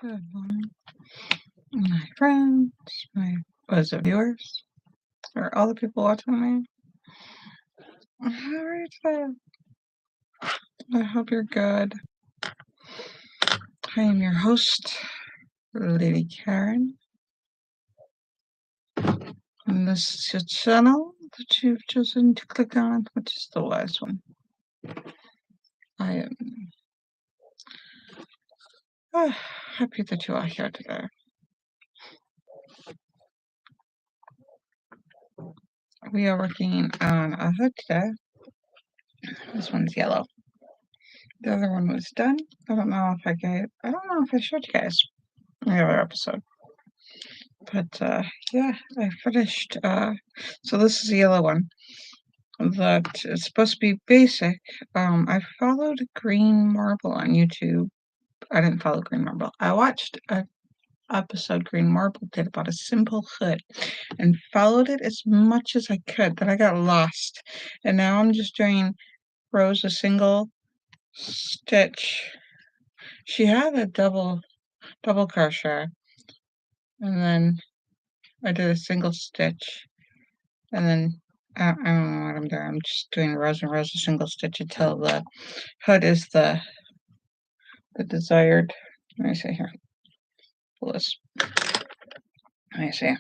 Good morning, my friends, my viewers, or all the people watching me. How are you today? I hope you're good. I am your host, Lady Caren, and this is your channel that you've chosen to click on, which is the last one. I am happy that you are here today. We are working on a hood today. This one's yellow. The other one was done. I don't know if I showed you guys in the other episode. But yeah, I finished. So this is the yellow one that is supposed to be basic. I followed Green Marble on YouTube. I didn't follow Green Marble. I watched an episode Green Marble did about a simple hood and followed it as much as I could. Then I got lost, and now I'm just doing rows of single stitch. She had a double crochet, and then I did a single stitch, and then I don't know what I'm doing. I'm just doing rows and rows of single stitch until the hood is the desired. Let me see here. Pull this. Let me see if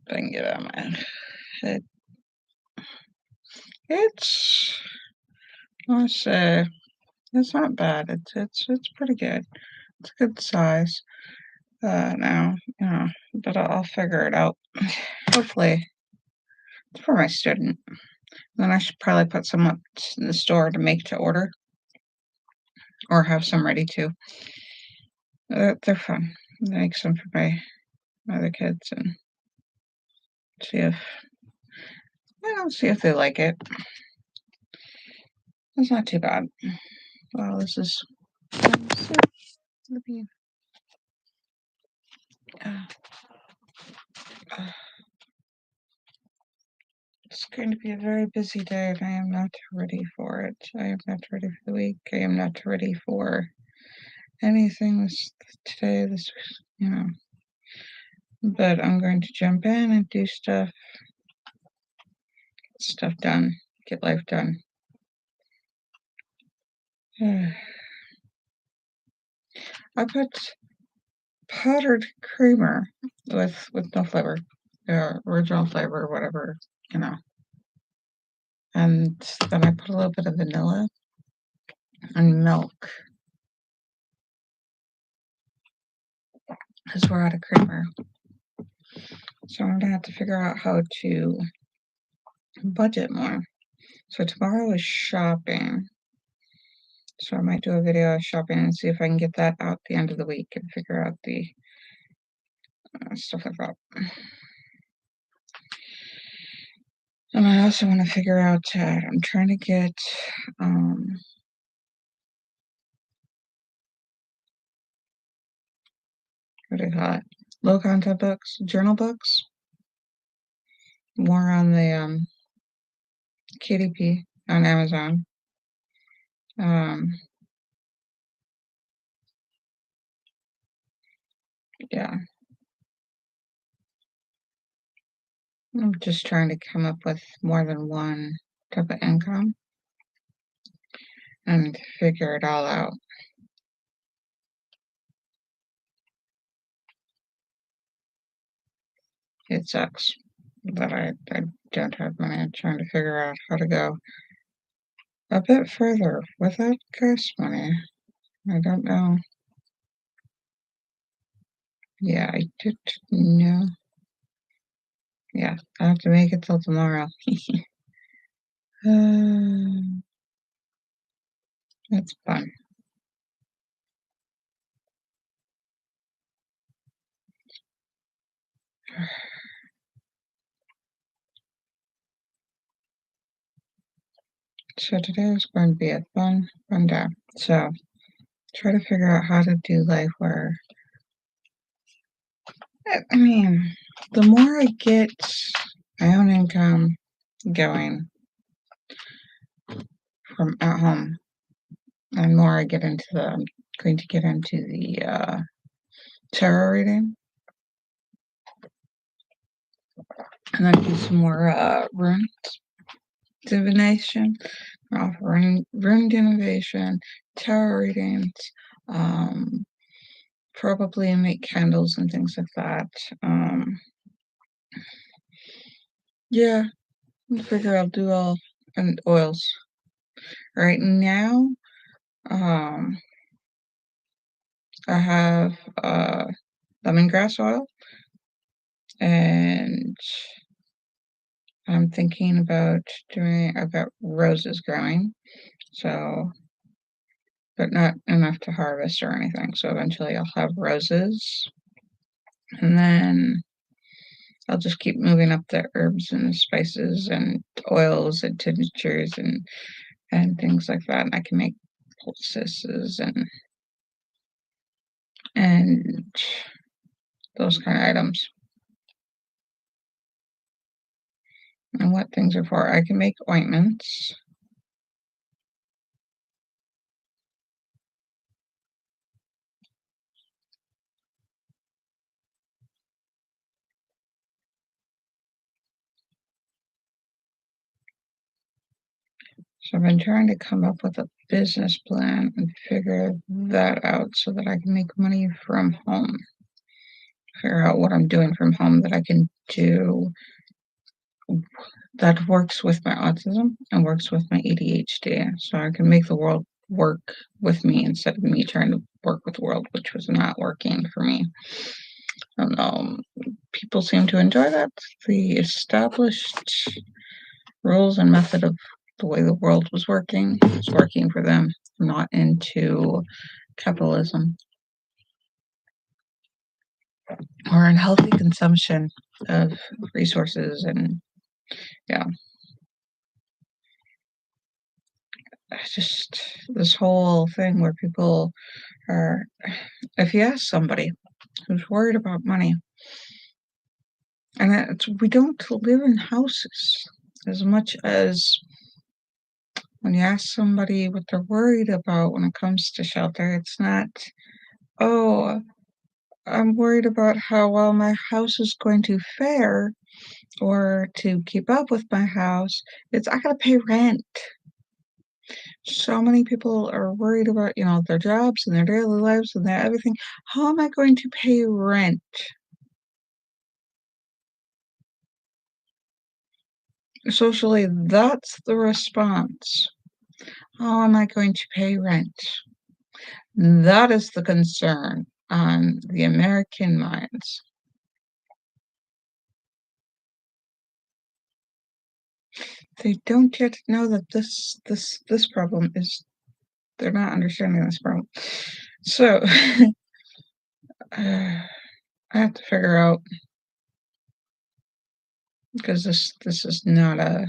I can get it on my head. It's, let's say, it's not bad. It's pretty good. It's a good size. Now, but I'll figure it out. Hopefully, it's for my student. Then I should probably put some up in the store to make to order, or have some ready too. They're fun. I make some for my other kids and see if they like it. It's not too bad. Well, this is it's going to be a very busy day, and I am not ready for it. I am not ready for the week. I am not ready for anything today, But I'm going to jump in and do stuff, get stuff done, get life done. I put powdered creamer with no flavor, original flavor, whatever, And then I put a little bit of vanilla and milk, because we're out of creamer. So I'm gonna have to figure out how to budget more. So tomorrow is shopping. So I might do a video of shopping and see if I can get that out the end of the week and figure out the stuff like that. And I also want to figure out, I'm trying to get, what do you call it? Low content books, journal books. More on the KDP on Amazon. Yeah. I'm just trying to come up with more than one type of income and figure it all out. It sucks that I don't have money. I'm trying to figure out how to go a bit further without gas money. I don't know. Yeah, I did know. Yeah, I have to make it till tomorrow. It's fun. So today is going to be a fun day. So try to figure out how to do life where, I mean, the more I get my own income going from at home, and more I get into I'm going to get into the tarot reading, and then do some more rune divination, rune divination, tarot readings, probably make candles and things like that. Yeah, I figure I'll do all and oils. Right now, I have lemongrass oil, and I'm thinking about I've got roses growing, so, but not enough to harvest or anything. So eventually I'll have roses, and then I'll just keep moving up the herbs and spices and oils and tinctures and things like that. And I can make poultices and those kind of items. And what things are for? I can make ointments. So I've been trying to come up with a business plan and figure that out so that I can make money from home. Figure out what I'm doing from home that I can do that works with my autism and works with my ADHD. So I can make the world work with me instead of me trying to work with the world, which was not working for me. I don't know. People seem to enjoy that. The established rules and method of the way the world was working for them, not into capitalism or unhealthy consumption of resources. And yeah, just this whole thing where people are, if you ask somebody who's worried about money, and we don't live in houses as much as when you ask somebody what they're worried about when it comes to shelter, it's not, oh, I'm worried about how well my house is going to fare or to keep up with my house. It's, I gotta pay rent. So many people are worried about, their jobs and their daily lives and their everything. How am I going to pay rent? Socially, that's the response. How am I going to pay rent? That is the concern on the American minds. They don't yet know that this problem is, they're not understanding this problem. So I have to figure out, because this is not a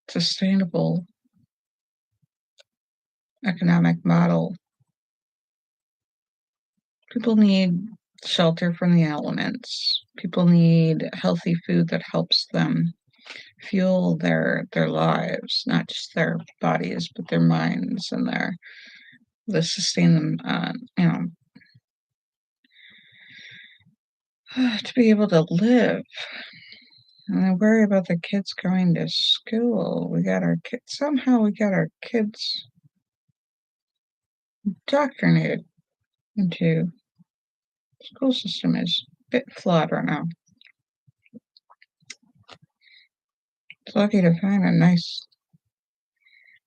sustainable economic model. People need shelter from the elements. People need healthy food that helps them fuel their lives, not just their bodies, but their minds and to sustain them, to be able to live. And I worry about the kids going to school. We got our kids, somehow we got our kids indoctrinated into, the school system is a bit flawed right now. It's lucky to find a nice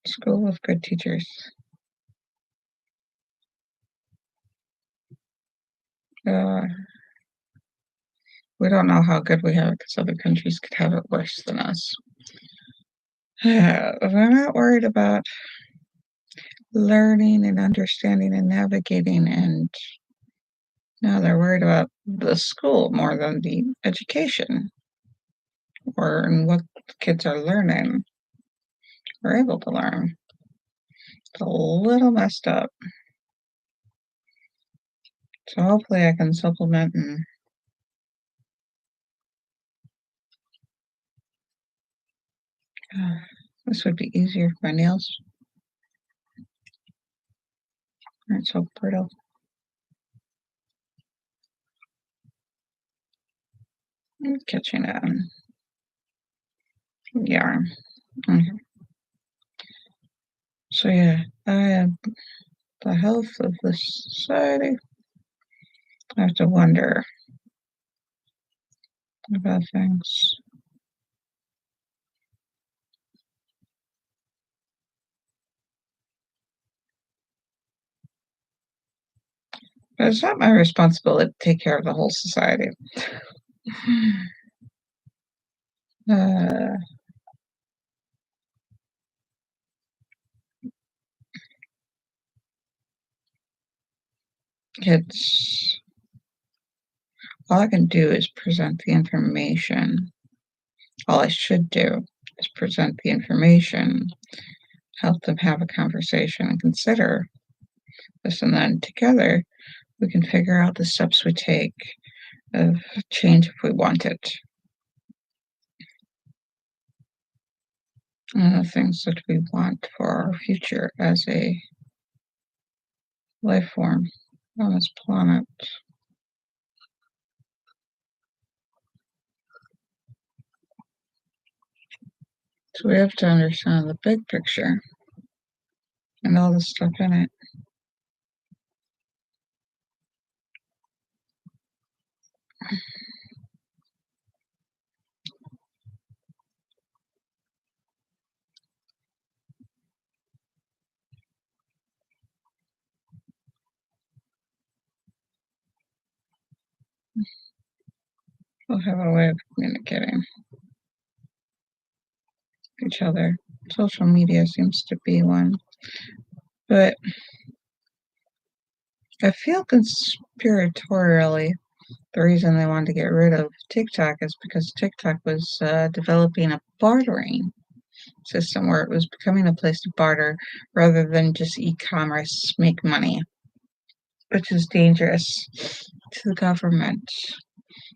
school with good teachers. We don't know how good we have it because other countries could have it worse than us. We're not worried about learning and understanding and navigating, and now they're worried about the school more than the education or what kids are learning or able to learn. It's a little messed up. So hopefully I can supplement, and this would be easier for my nails. Aren't so brittle. I'm catching a yarn. Okay. So yeah, the health of the society. I have to wonder about things. But it's not my responsibility to take care of the whole society. Uh, it's all I can do is present the information. All I should do is present the information, help them have a conversation and consider this, and then together we can figure out the steps we take of change if we want it, and the things that we want for our future as a life form on this planet. So we have to understand the big picture and all the stuff in it. We'll have a way of communicating with each other. Social media seems to be one. But I feel conspiratorially the reason they wanted to get rid of TikTok is because TikTok was developing a bartering system where it was becoming a place to barter rather than just e-commerce make money, which is dangerous to the government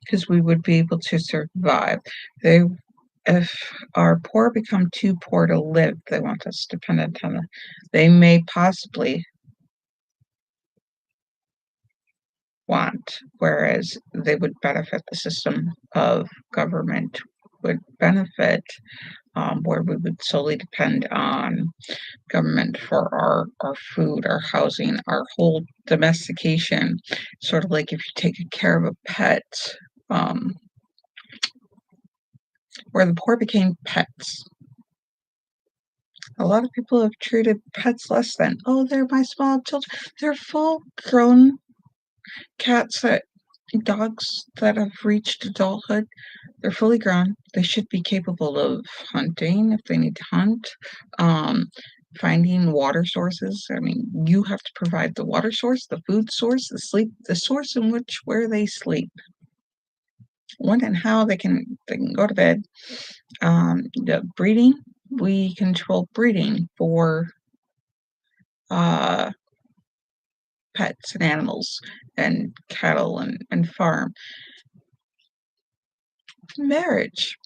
because we would be able to survive. They, if our poor become too poor to live, they want us dependent on them. They may possibly want, whereas they would benefit the system of government would benefit, where we would solely depend on government for our food, our housing, our whole domestication. Sort of like if you take care of a pet, um, where the poor became pets. A lot of people have treated pets less than, oh, they're my small children. They're full grown cats that dogs that have reached adulthood. They're fully grown. They should be capable of hunting if they need to hunt, um, finding water sources. I mean, you have to provide the water source, the food source, the source in which where they sleep, when and how they can go to bed. The breeding, we control breeding for uh, pets and animals and cattle and farm. Marriage.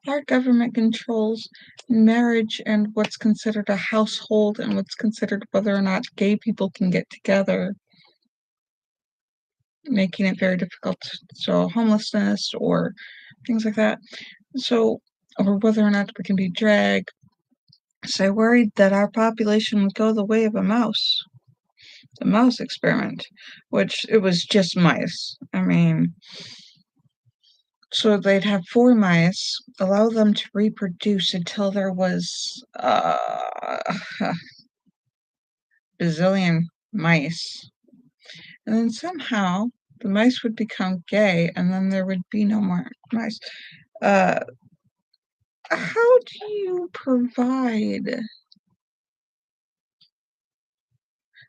Our government controls marriage and what's considered a household and what's considered whether or not gay people can get together, making it very difficult. So homelessness or things like that. So, or whether or not we can be drag. So I worried that our population would go the way of a mouse, the mouse experiment, which it was just mice. I mean, so they'd have 4 mice, allow them to reproduce until there was bazillion mice, and then somehow the mice would become gay, and then there would be no more mice. Uh, how do you provide?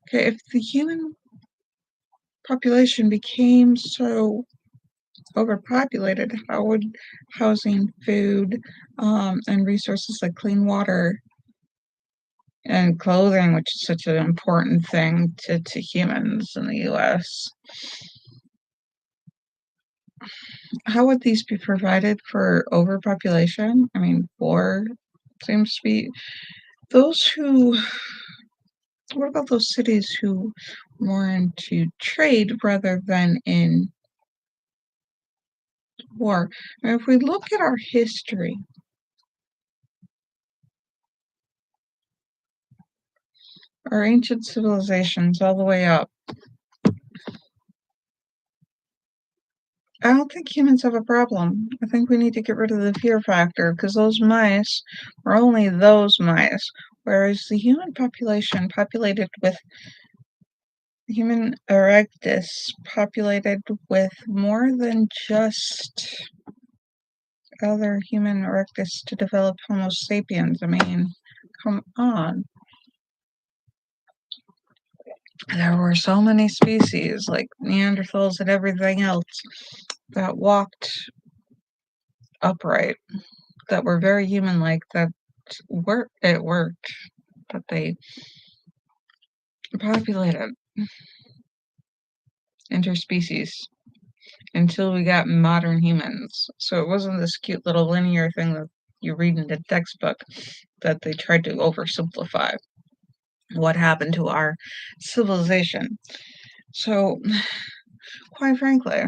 Okay, if the human population became so overpopulated, how would housing, food, and resources like clean water and clothing, which is such an important thing to humans in the US, how would these be provided for overpopulation? I mean, war seems to be those who. What about those cities who more into trade rather than in war. And if we look at our history, our ancient civilizations all the way up, I don't think humans have a problem. I think we need to get rid of the fear factor because those mice were only those mice, whereas the human population populated with Human erectus populated with more than just other human erectus to develop Homo sapiens. I mean, come on. There were so many species, like Neanderthals and everything else, that walked upright, that were very human-like, that it worked, that they populated interspecies until we got modern humans. So it wasn't this cute little linear thing that you read in the textbook that they tried to oversimplify what happened to our civilization. So, quite frankly,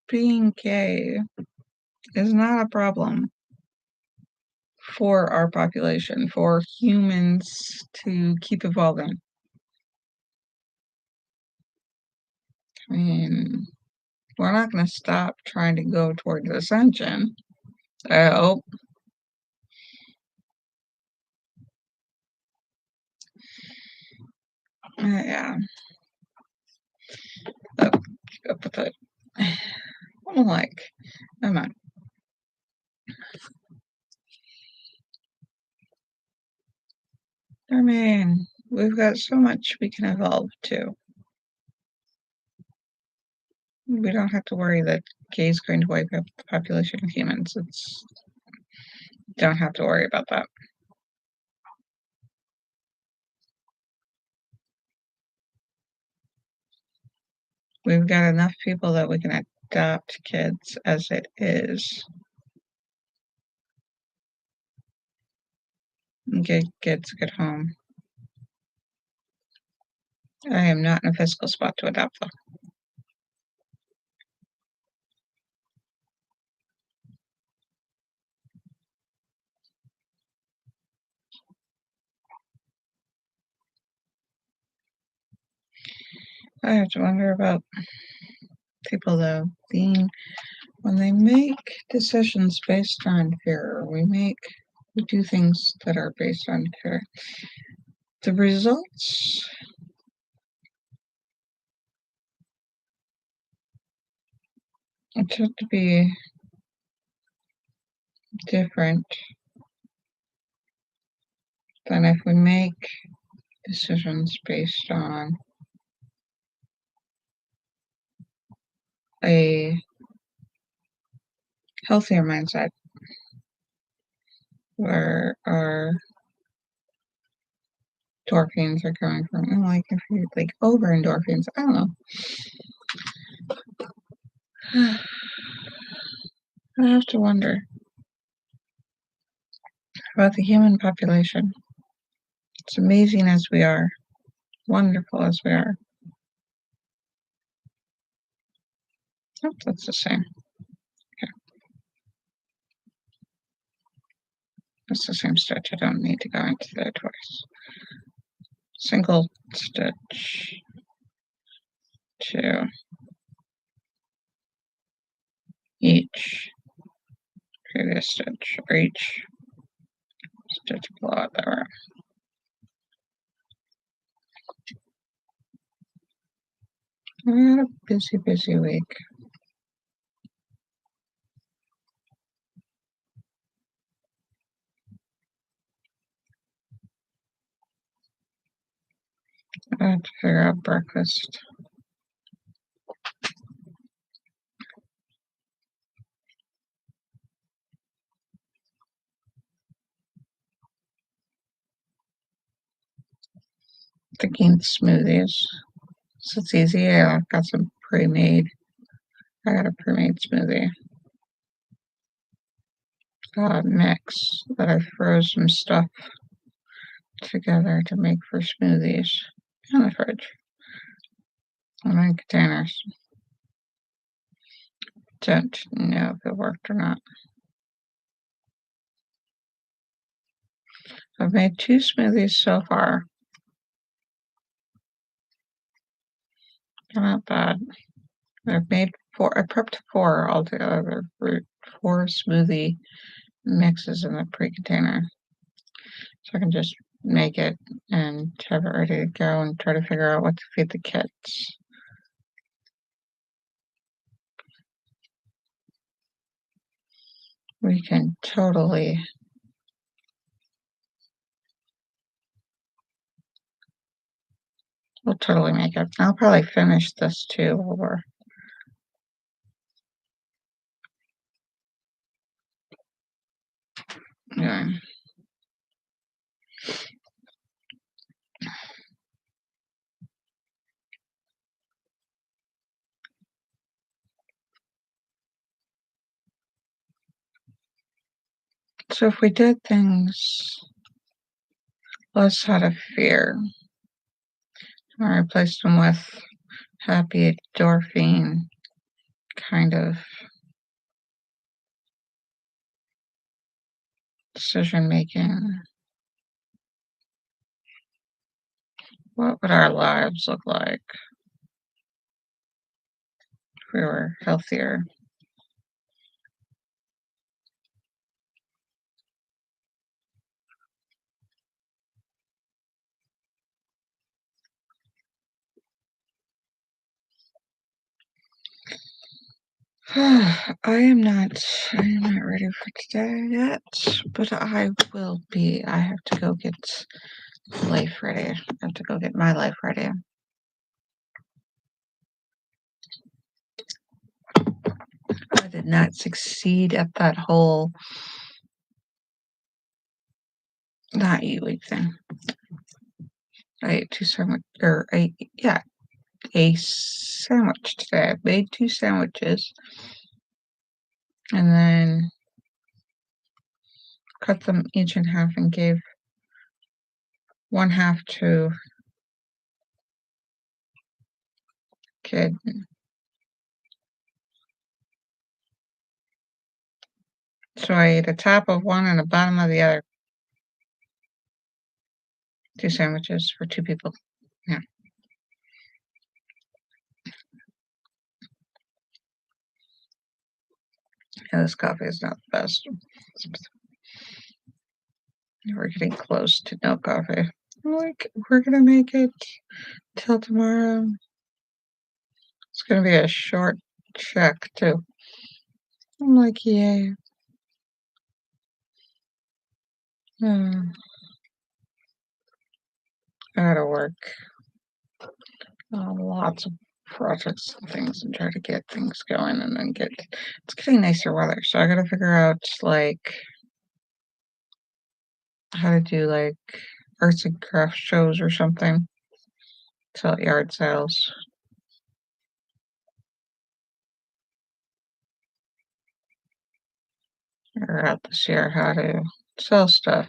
being gay is not a problem for our population, for humans to keep evolving. I mean, we're not going to stop trying to go towards ascension. I hope. Yeah. But I'm like, come on. I mean, we've got so much we can evolve to. We don't have to worry that gay is going to wipe out the population of humans. Don't have to worry about that. We've got enough people that we can adopt kids as it is. And get kids at home. I am not in a physical spot to adopt them. I have to wonder about people, though, when they make decisions based on fear, we do things that are based on fear. The results tend to be different than if we make decisions based on a healthier mindset, where our endorphins are coming from. And like if you like over endorphins, I don't know. I have to wonder about the human population. It's amazing as we are, wonderful as we are. Oh, that's the same. Okay. That's the same stitch. I don't need to go into there twice. Single stitch, 2 each previous stitch, or each stitch below it. There we had a busy week. I have to figure out breakfast. Thinking smoothies. So it's easy. I've got some pre-made. I got a pre-made smoothie mix that I froze some stuff together to make for smoothies in the fridge. And in containers. Don't know if it worked or not. I've made 2 smoothies so far. They're not bad. I've made 4. I prepped 4 altogether. 4 smoothie mixes in the pre-container. So I can just make it and have it ready to go and try to figure out what to feed the kids. We can totally we'll totally make it. I'll probably finish this too while we're doing. So if we did things less out of fear, I replaced them with happy endorphin kind of decision making, what would our lives look like if we were healthier? I am not ready for today yet, but I will be. I have to go get life ready. I have to go get my life ready. I did not succeed at that whole not e-week thing. I ate 2 sandwich or a sandwich today. I made 2 sandwiches and then cut them each in half and gave 1 half to kid. So I ate a top of one and a bottom of the other. 2 sandwiches for 2 people. Yeah. Yeah, this coffee is not the best. We're getting close to no coffee. I'm like, we're gonna make it till tomorrow. It's gonna be a short check too. I'm like, yay. I gotta work on lots of projects and things and try to get things going and then it's getting nicer weather. So I gotta figure out like how to do like arts and crafts shows or something. Sell at yard sales. Figure out this year how to sell stuff.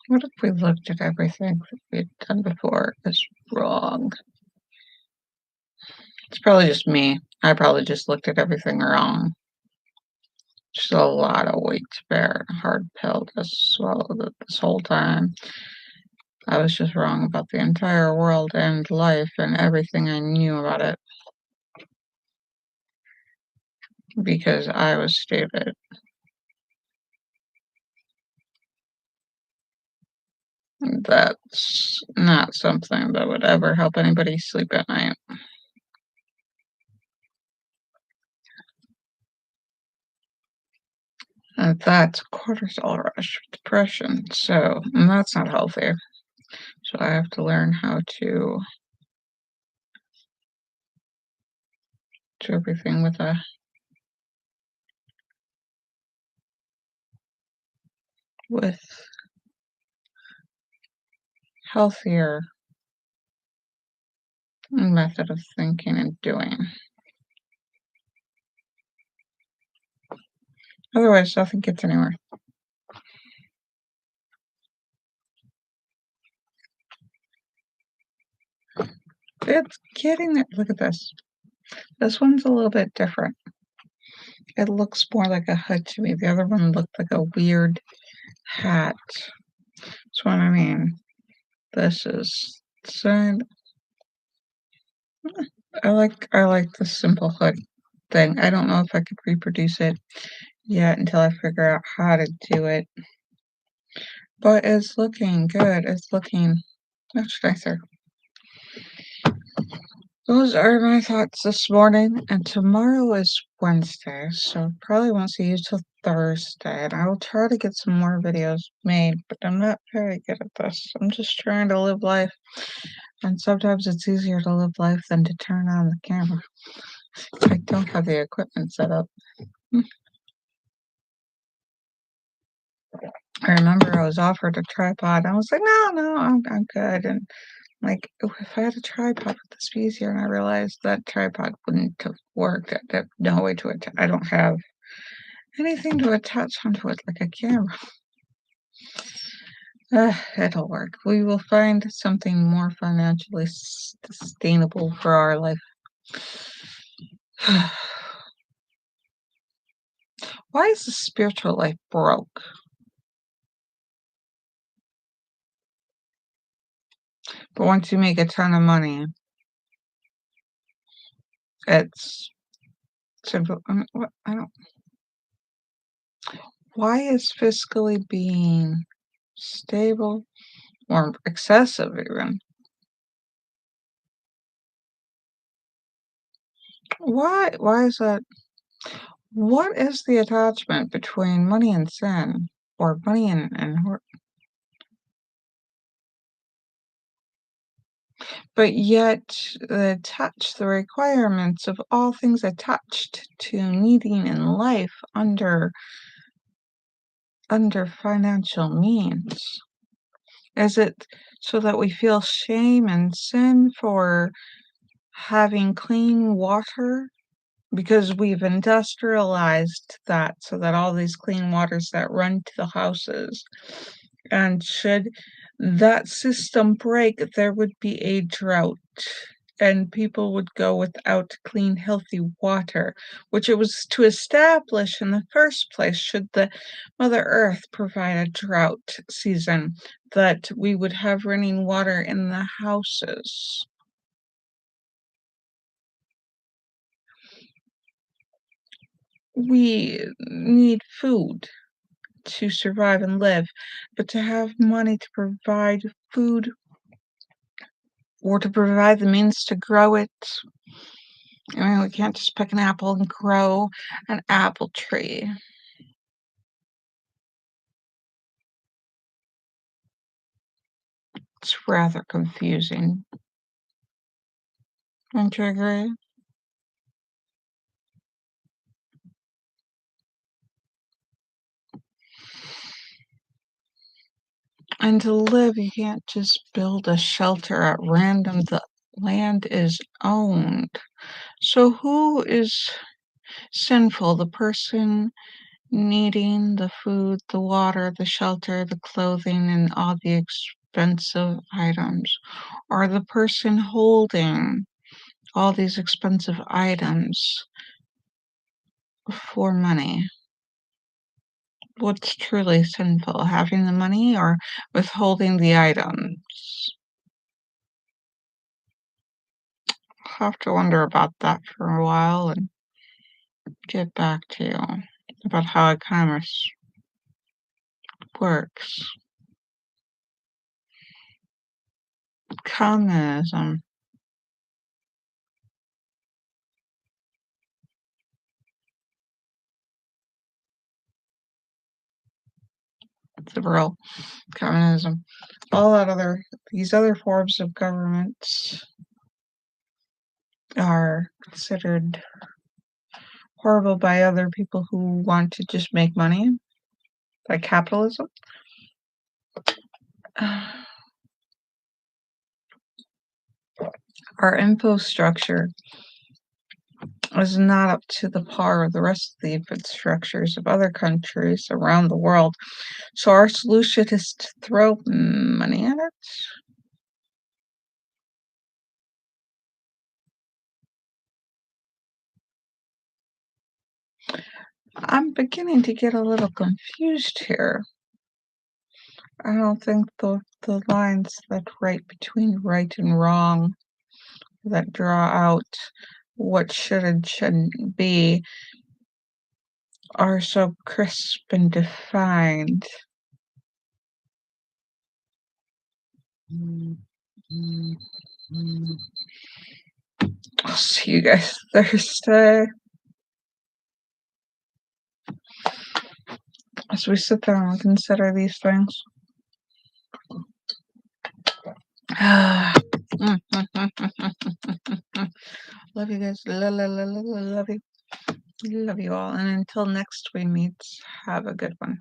What if we looked at everything that we'd done before as wrong? It's probably just me. I probably just looked at everything wrong. Just a lot of weight to bear, a hard pill to swallow this whole time. I was just wrong about the entire world and life and everything I knew about it because I was stupid. That's not something that would ever help anybody sleep at night. And that's cortisol rush, depression. So that's not healthy. So I have to learn how to do everything with healthier method of thinking and doing. Otherwise, nothing gets anywhere. It's getting there. Look at this. This one's a little bit different. It looks more like a hood to me. The other one looked like a weird hat. That's what I mean. This is so I like the simple hood thing. I don't know if I could reproduce it yet until I figure out how to do it. But it's looking good. It's looking much nicer. Those are my thoughts this morning, and tomorrow is Wednesday, so probably won't see you till Thursday. And I will try to get some more videos made, but I'm not very good at this. I'm just trying to live life, and sometimes it's easier to live life than to turn on the camera. I don't have the equipment set up. I remember I was offered a tripod. And I was like, no, I'm good. And like, if I had a tripod, would this be easier? And I realized that tripod wouldn't have worked. I have no way to attach. I don't have anything to attach onto it like a camera. It'll work. We will find something more financially sustainable for our life. Why is the spiritual life broke? But once you make a ton of money, it's simple. What? I don't. Why is fiscally being stable or excessive even? Why is that? What is the attachment between money and sin, or money and but yet attach the requirements of all things attached to needing in life under financial means? Is it so that we feel shame and sin for having clean water? Because we've industrialized that so that all these clean waters that run to the houses, and should that system break, there would be a drought, and people would go without clean, healthy water, which it was to establish in the first place. Should the Mother Earth provide a drought season, that we would have running water in the houses. We need food to survive and live, but to have money to provide food or to provide the means to grow it, I mean, we can't just pick an apple and grow an apple tree. It's rather confusing. Don't you agree? And to live, you can't just build a shelter at random. The land is owned. So who is sinful? The person needing the food, the water, the shelter, the clothing, and all the expensive items, or the person holding all these expensive items for money? What's truly sinful, having the money or withholding the items? I'll have to wonder about that for a while and get back to you about how commerce works. Communism. Liberal communism. All that these other forms of governments are considered horrible by other people who want to just make money, like capitalism. Our infrastructure is not up to the par of the rest of the infrastructures of other countries around the world. So our solution is to throw money at it. I'm beginning to get a little confused here. I don't think the lines that right between right and wrong, that draw out what should and shouldn't be, are so crisp and defined. I'll see you guys Thursday as we sit down and consider these things. Love you guys. Love you. Love you all. And until next we meet, have a good one.